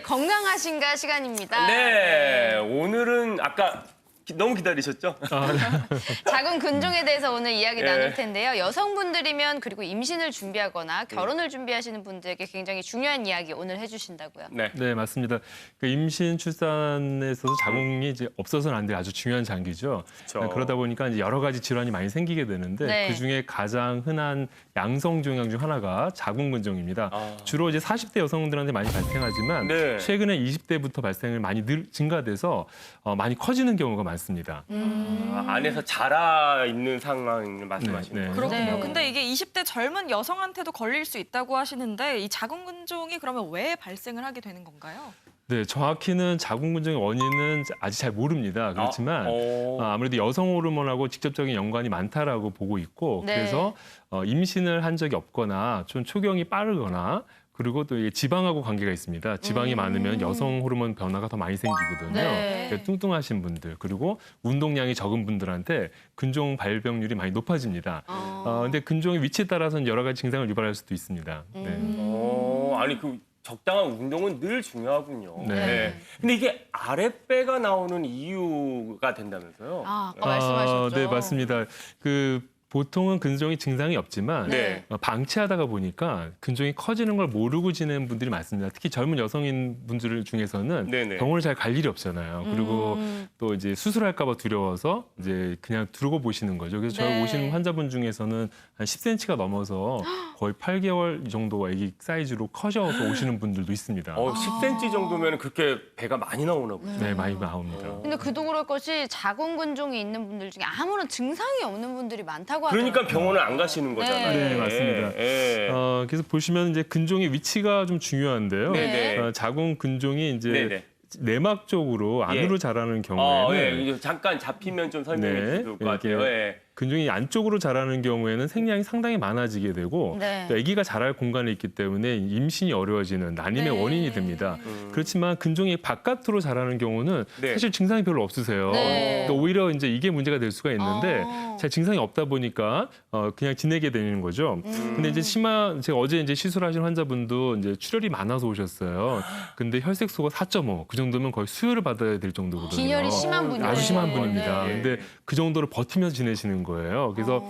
건강하신가 시간입니다. 네, 오늘은 아까 너무 기다리셨죠? 작은 근종에 대해서 오늘 이야기 예. 나눌 텐데요. 여성분들이면 그리고 임신을 준비하거나 결혼을 준비하시는 분들에게 굉장히 중요한 이야기 오늘 해주신다고요. 네. 네, 맞습니다. 그 임신 출산에 있어서 자궁이 이제 없어서는 안 될 아주 중요한 장기죠. 그렇죠. 그러다 보니까 이제 여러 가지 질환이 많이 생기게 되는데 네. 그 중에 가장 흔한 양성 종양 중 하나가 자궁근종입니다. 주로 이제 40대 여성들한테 많이 발생하지만 네. 최근에 20대부터 발생을 많이 증가돼서 많이 커지는 경우가 많습니다. 안에서 자라 있는 상황을 말씀하시는 네, 네. 거예요? 그렇군요. 네. 근데 이게 20대 젊은 여성한테도 걸릴 수 있다고 하시는데 이 자궁근종이 그러면 왜 발생을 하게 되는 건가요? 네, 정확히는 자궁근종의 원인은 아직 잘 모릅니다. 그렇지만 아무래도 여성 호르몬하고 직접적인 연관이 많다라고 보고 있고 네. 그래서 임신을 한 적이 없거나 좀 초경이 빠르거나 그리고 또 이게 지방하고 관계가 있습니다. 지방이 많으면 여성 호르몬 변화가 더 많이 생기거든요. 네. 그러니까 뚱뚱하신 분들 그리고 운동량이 적은 분들한테 근종 발병률이 많이 높아집니다. 근데 근종의 위치에 따라서는 여러 가지 증상을 유발할 수도 있습니다. 네. 아니 그 적당한 운동은 늘 중요하군요. 네. 근데 이게 아랫배가 나오는 이유가 된다면서요? 아까 말씀하셨죠. 네, 맞습니다. 보통은 근종이 증상이 없지만 네. 방치하다가 보니까 근종이 커지는 걸 모르고 지내는 분들이 많습니다. 특히 젊은 여성인 분들 중에서는 네네. 병원을 잘 갈 일이 없잖아요. 그리고 또 이제 수술할까 봐 두려워서 이제 그냥 두르고 보시는 거죠. 그래서 저희 네. 오시는 환자분 중에서는 한 10cm가 넘어서 거의 8개월 정도 아기 사이즈로 커져서 오시는 분들도 있습니다. 10cm 정도면 그렇게 배가 많이 나오나 보죠. 네, 많이 나옵니다. 근데 그도 그럴 것이 자궁근종이 있는 분들 중에 아무런 증상이 없는 분들이 많다고 하더라고요. 그러니까 병원을 안 가시는 거잖아요. 네, 맞습니다. 예. 그래서 보시면 이제 근종의 위치가 좀 중요한데요. 네네. 자궁 근종이 이제 네네. 내막 쪽으로 안으로 예. 자라는 경우에는 예. 잠깐 잡히면 좀 설명해 네, 주실 것 같아요. 이렇게 예. 근종이 안쪽으로 자라는 경우에는 생량이 상당히 많아지게 되고 네. 또 아기가 자랄 공간이 있기 때문에 임신이 어려워지는 난임의 네. 원인이 됩니다. 그렇지만 근종이 바깥으로 자라는 경우는 네. 사실 증상이 별로 없으세요. 네. 그러니까 오히려 이제 이게 문제가 될 수가 있는데 잘 증상이 없다 보니까 그냥 지내게 되는 거죠. 근데 이제 제가 어제 이제 시술하신 환자분도 이제 출혈이 많아서 오셨어요. 근데 혈색소가 4.5 그 정도면 거의 수혈을 받아야 될 정도거든요. 빈혈이 심한 분이에요. 아주 심한 분입니다. 네. 근데 그 정도를 버티면서 지내시는 거예요. 그래서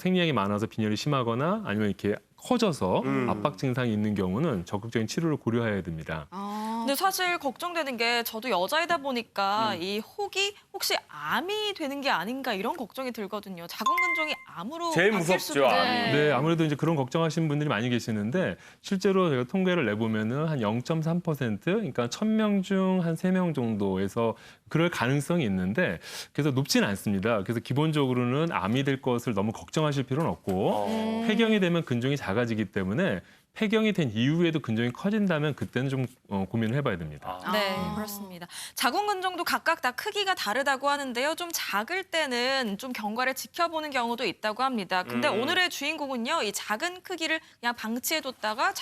생리량이 많아서 빈혈이 심하거나 아니면 이렇게 커져서 압박 증상이 있는 경우는 적극적인 치료를 고려해야 됩니다. 근데 사실 걱정되는 게 저도 여자이다 보니까 이 혹이 혹시 암이 되는 게 아닌가 이런 걱정이 들거든요. 자궁근종이 암으로 제일 바뀔 무섭죠, 수도 암이. 있는데. 네, 아무래도 이제 그런 걱정하시는 분들이 많이 계시는데 실제로 제가 통계를 내보면은 한 0.3%, 그러니까 1,000명 중 한 3명 정도에서 그럴 가능성이 있는데 그래서 높지는 않습니다. 그래서 기본적으로는 암이 될 것을 너무 걱정하실 필요는 없고 폐경이 되면 근종이 작아지기 때문에 폐경이 된 이후에도 근종이 커진다면 그때는 좀 고민을 해봐야 됩니다. 네, 그렇습니다. 자궁근종도 각각 다 크기가 다르다고 하는데요. 좀 작을 때는 좀 경과를 지켜보는 경우도 있다고 합니다. 근데 오늘의 주인공은요, 이 작은 크기를 그냥 방치해뒀다가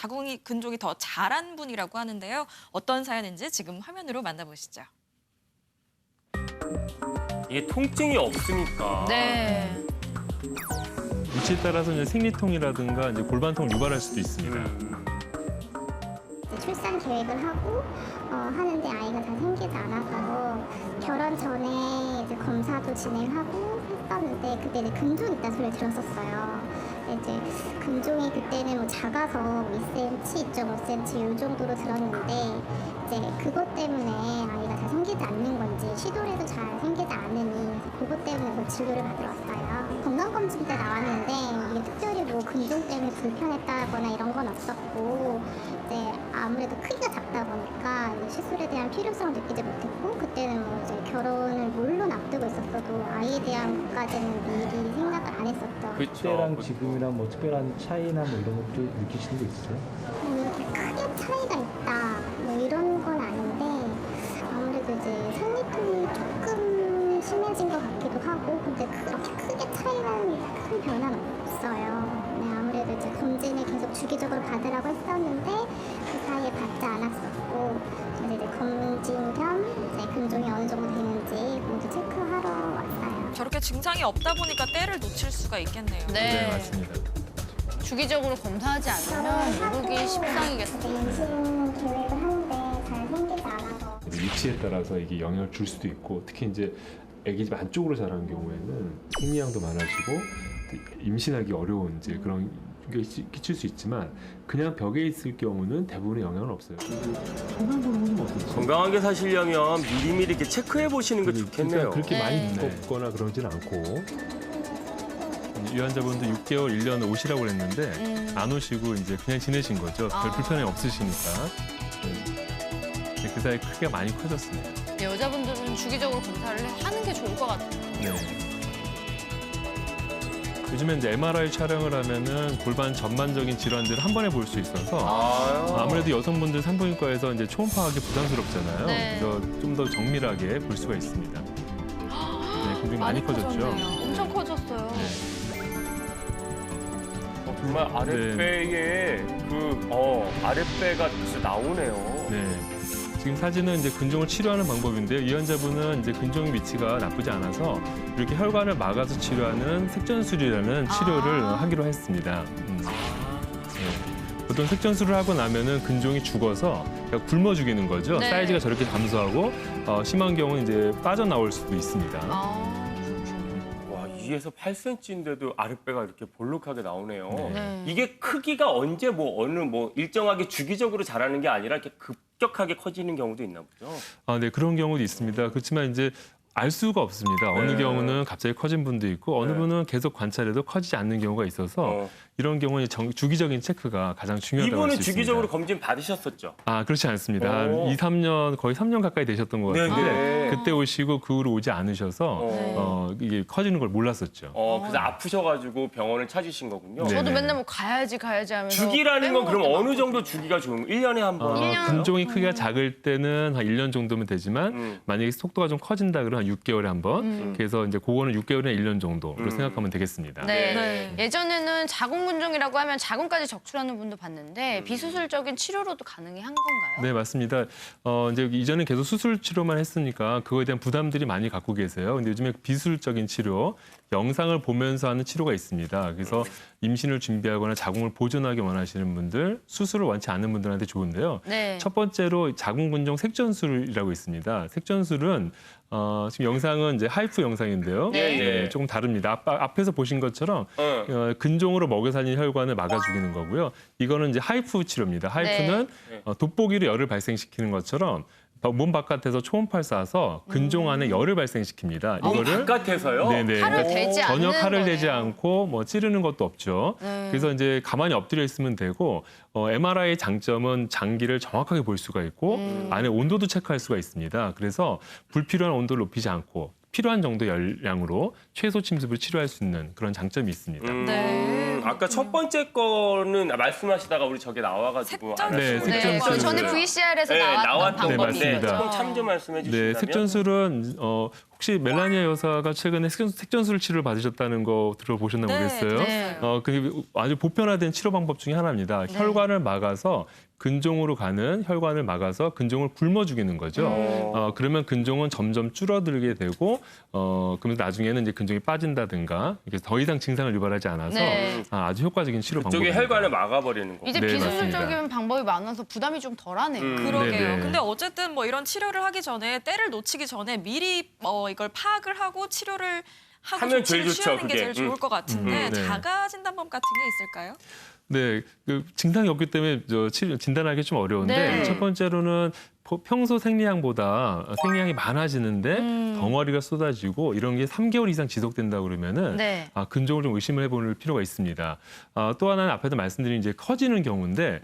근종이 더 자란 분이라고 하는데요. 어떤 사연인지 지금 화면으로 만나보시죠. 이게 통증이 없으니까. 네. 위치에 따라서 이제 생리통이라든가 이제 골반통을 유발할 수도 있습니다. 이제 출산 계획을 하고 하는데 아이가 다 생기지 않아서 결혼 전에 이제 검사도 진행하고 했었는데 그때 이제 근종이 있다는 소리를 들었었어요. 이제 근종이 그때는 뭐 작아서 2cm, 2.5cm 이 정도로 들었는데 이제 그것 때문에 아이가 다 생기지 않는 건지 시도를 해도 잘 생기지 않으니 그것 때문에 뭐 진료를 받으러 왔어요. 건강검진 때 나왔는데 이게 특별히 뭐 근종 때문에 불편했다거나 이런 건 없었고 이제 아무래도 크기가 작다 보니까 시술에 대한 필요성을 느끼지 못했고 그때는 뭐 이제 결혼을 물론 앞두고 있었어도 아이에 대한 것까지는 미리 생각을 안 했었죠. 그때랑 지금이랑 뭐 특별한 차이나 뭐 이런 것도 느끼시는 거 있어요? 이렇게 크게 차이가 있다 뭐 이런 건 아닌데 아무래도 이제 생리통이 조금 심해진 것 같기도 하고 근데 그렇게 크게 차이는 큰 변화는 없어요. 네, 아무래도 이제 검진을 계속 주기적으로 받으라고 했었는데 그 사이에 받지 않았었고 그래서 이제 검진 겸 이제 근종이 어느 정도 되는지 모두 체크하러 왔어요. 저렇게 증상이 없다 보니까 때를 놓칠 수가 있겠네요. 네. 맞습니다. 주기적으로 검사하지 않으면 모르기 십상이겠다. 임신 계획을 하는데 잘 위치에 따라서 이게 영향을 줄 수도 있고 특히 이제 아기 집 안쪽으로 자라는 경우에는 생리량도 많아지고 임신하기 어려운 이제 그런 게 끼칠 수 있지만 그냥 벽에 있을 경우는 대부분의 영향은 없어요. 건강보험은 어떻지? 건강하게 사시려면 미리미리 이렇게 체크해 보시는 게 좋겠네요. 그렇게 많이 네. 두껍거나 그러진 않고 이 환자분도 6개월, 1년 오시라고 그랬는데 안 오시고 이제 그냥 지내신 거죠. 별 불편함이 없으시니까. 네. 그 사이 크기가 많이 커졌습니다. 여자분들은 주기적으로 검사를 하는 게 좋을 것 같아요. 네. 요즘에 이제 MRI 촬영을 하면은 골반 전반적인 질환들을 한 번에 볼 수 있어서 아무래도 여성분들 산부인과에서 이제 초음파 하기 부담스럽잖아요. 네. 그래서 좀 더 정밀하게 볼 수가 있습니다. 네, 굉장히 많이 커졌죠. 커졌네요. 엄청 커졌어요. 네. 정말 아랫배에 아랫배가 진짜 나오네요. 네. 지금 사진은 이제 근종을 치료하는 방법인데요. 이 환자분은 이제 근종 위치가 나쁘지 않아서 이렇게 혈관을 막아서 치료하는 색전술이라는 치료를 하기로 했습니다. 네. 보통 색전술을 하고 나면은 근종이 죽어서 그러니까 굶어 죽이는 거죠. 네. 사이즈가 저렇게 감소하고 심한 경우는 이제 빠져나올 수도 있습니다. 와, 2에서 8cm인데도 아랫배가 이렇게 볼록하게 나오네요. 네. 이게 크기가 언제 어느 일정하게 주기적으로 자라는 게 아니라 이렇게 급격하게 커지는 경우도 있나 보죠. 네, 그런 경우도 있습니다. 그렇지만 이제 알 수가 없습니다. 어느 네. 경우는 갑자기 커진 분도 있고 어느 네. 분은 계속 관찰해도 커지지 않는 경우가 있어서 이런 경우는 주기적인 체크가 가장 중요하다고 할 이분은 수 있습니다. 주기적으로 검진 받으셨었죠? 그렇지 않습니다. 한 오. 2, 3년, 거의 3년 가까이 되셨던 것 같은데 네. 그때 오시고 그 후로 오지 않으셔서 어. 이게 커지는 걸 몰랐었죠. 그래서 아프셔가지고 병원을 찾으신 거군요. 네. 저도 네네. 맨날 뭐 가야지 하면서 주기라는 건 그럼 빼먹을 어느 게 정도 주기가 좋은 1년에 한 번? 1년? 근종이 크기가 작을 때는 한 1년 정도면 되지만 만약에 속도가 좀 커진다 그러면 한 6개월에 한 번. 그래서 이제 그거는 6개월이나 1년 정도로 생각하면 되겠습니다. 네. 네. 예전에는 자궁근종이라고 하면 자궁까지 적출하는 분도 봤는데 비수술적인 치료로도 가능한 건가요? 네, 맞습니다. 이제 이전에 계속 수술 치료만 했으니까 그거에 대한 부담들이 많이 갖고 계세요. 근데 요즘에 비수술적인 치료, 영상을 보면서 하는 치료가 있습니다. 그래서 임신을 준비하거나 자궁을 보존하기 원하시는 분들, 수술을 원치 않는 분들한테 좋은데요. 네. 첫 번째로 자궁근종 색전술이라고 있습니다. 색전술은 지금 영상은 이제 하이프 영상인데요. 네. 예. 조금 다릅니다. 앞에서 보신 것처럼 근종으로 먹여 살린 혈관을 막아 죽이는 거고요. 이거는 이제 하이프 치료입니다. 하이프는 돋보기로 열을 발생시키는 것처럼 몸 바깥에서 초음파를 쏴서 근종 안에 열을 발생시킵니다. 이거를 바깥에서요? 네네. 칼을 대지 않는 전혀 칼을 대지 거네요. 않고 뭐 찌르는 것도 없죠. 그래서 이제 가만히 엎드려 있으면 되고 MRI의 장점은 장기를 정확하게 볼 수가 있고 안에 온도도 체크할 수가 있습니다. 그래서 불필요한 온도를 높이지 않고 필요한 정도 열량으로 최소 침습을 치료할 수 있는 그런 장점이 있습니다. 네. 아까 첫 번째 거는 말씀하시다가 우리 저게 나와가지고 색전술. 네, 네, 색전술. 그 전에 VCR에서 나왔던 네, 방법인 맞습니다. 거죠. 조금 참 좀 말씀해 주신다면. 네, 색전술은 혹시 멜라니아 여사가 최근에 색전술 치료를 받으셨다는 거 들어보셨나 모르겠어요. 네. 그 아주 보편화된 치료 방법 중에 하나입니다. 혈관을 막아서 근종으로 가는 혈관을 막아서 근종을 굶어 죽이는 거죠. 그러면 근종은 점점 줄어들게 되고 그러면서 나중에는 이제 근종이 빠진다든가 이게 더 이상 증상을 유발하지 않아서 네. 아주 효과적인 치료 쪽에 방법입니다. 혈관을 막아버리는 거. 이제 네, 비수술적인 맞습니다. 방법이 많아서 부담이 좀 덜하네요. 그러게요. 네네. 근데 어쨌든 뭐 이런 치료를 하기 전에 때를 놓치기 전에 미리 이걸 파악을 하고 치료를 하고 하면 조치를 제일 좋죠, 취하는 게 그게. 제일 좋을 것 같은데 네. 자가 진단법 같은 게 있을까요? 네, 그 증상이 없기 때문에 진단하기 좀 어려운데 네. 첫 번째로는 평소 생리량보다 생리량이 많아지는데 덩어리가 쏟아지고 이런 게 3개월 이상 지속된다 그러면은 네. 근종을 좀 의심을 해볼 필요가 있습니다. 또 하나는 앞에도 말씀드린 이제 커지는 경우인데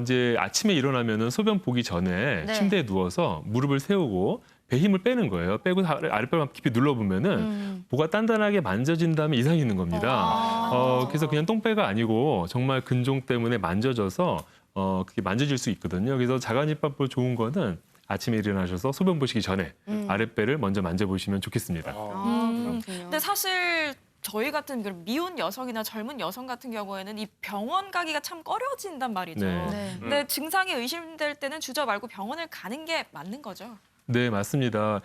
이제 아침에 일어나면은 소변 보기 전에 네. 침대에 누워서 무릎을 세우고 배 힘을 빼는 거예요. 빼고 아랫배만 깊이 눌러보면은 보가 단단하게 만져진 다음에 이상이 있는 겁니다. 그래서 그냥 똥배가 아니고 정말 근종 때문에 만져져서 그게 만져질 수 있거든요. 그래서 자가진단법 좋은 거는 아침에 일어나셔서 소변 보시기 전에 아랫배를 먼저 만져보시면 좋겠습니다. 그렇군요. 근데 사실 저희 같은 그런 미혼 여성이나 젊은 여성 같은 경우에는 이 병원 가기가 참 꺼려진단 말이죠. 네. 네. 근데 증상이 의심될 때는 주저 말고 병원을 가는 게 맞는 거죠. 네, 맞습니다.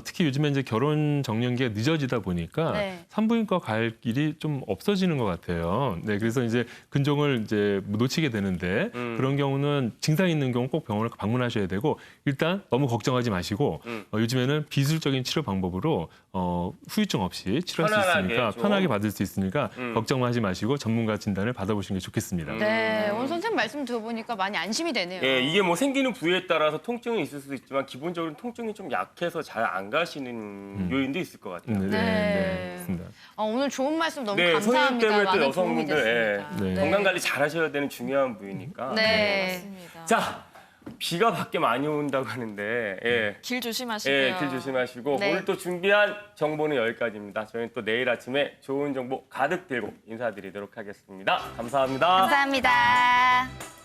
특히 요즘에 이제 결혼 정년기가 늦어지다 보니까 네. 산부인과 갈 일이 좀 없어지는 것 같아요. 네, 그래서 이제 근종을 이제 놓치게 되는데 그런 경우는 증상 있는 경우 꼭 병원을 방문하셔야 되고 일단 너무 걱정하지 마시고 요즘에는 비술적인 치료 방법으로 후유증 없이 치료할 수 편안하게 있으니까 좀. 편하게 받을 수 있으니까 걱정하지 마시고 전문가 진단을 받아보시는 게 좋겠습니다. 네, 오늘 선생님 말씀 들어보니까 많이 안심이 되네요. 예, 이게 뭐 생기는 부위에 따라서 통증이 있을 수도 있지만 기본적으로 통증이 좀 약해서 잘 안 가시는 요인도 있을 것 같아요. 네. 맞습니다. 오늘 좋은 말씀 너무 네, 손님 감사합니다. 때문에 또 많은 도움이 여성분들 됐습니다. 네. 건강 관리 잘 하셔야 되는 중요한 부위니까. 네. 맞습니다. 자, 비가 밖에 많이 온다고 하는데 예. 길 조심하시고요. 예, 길 조심하시고 네. 오늘 또 준비한 정보는 여기까지입니다. 저희는 또 내일 아침에 좋은 정보 가득 들고 인사드리도록 하겠습니다. 감사합니다. 감사합니다.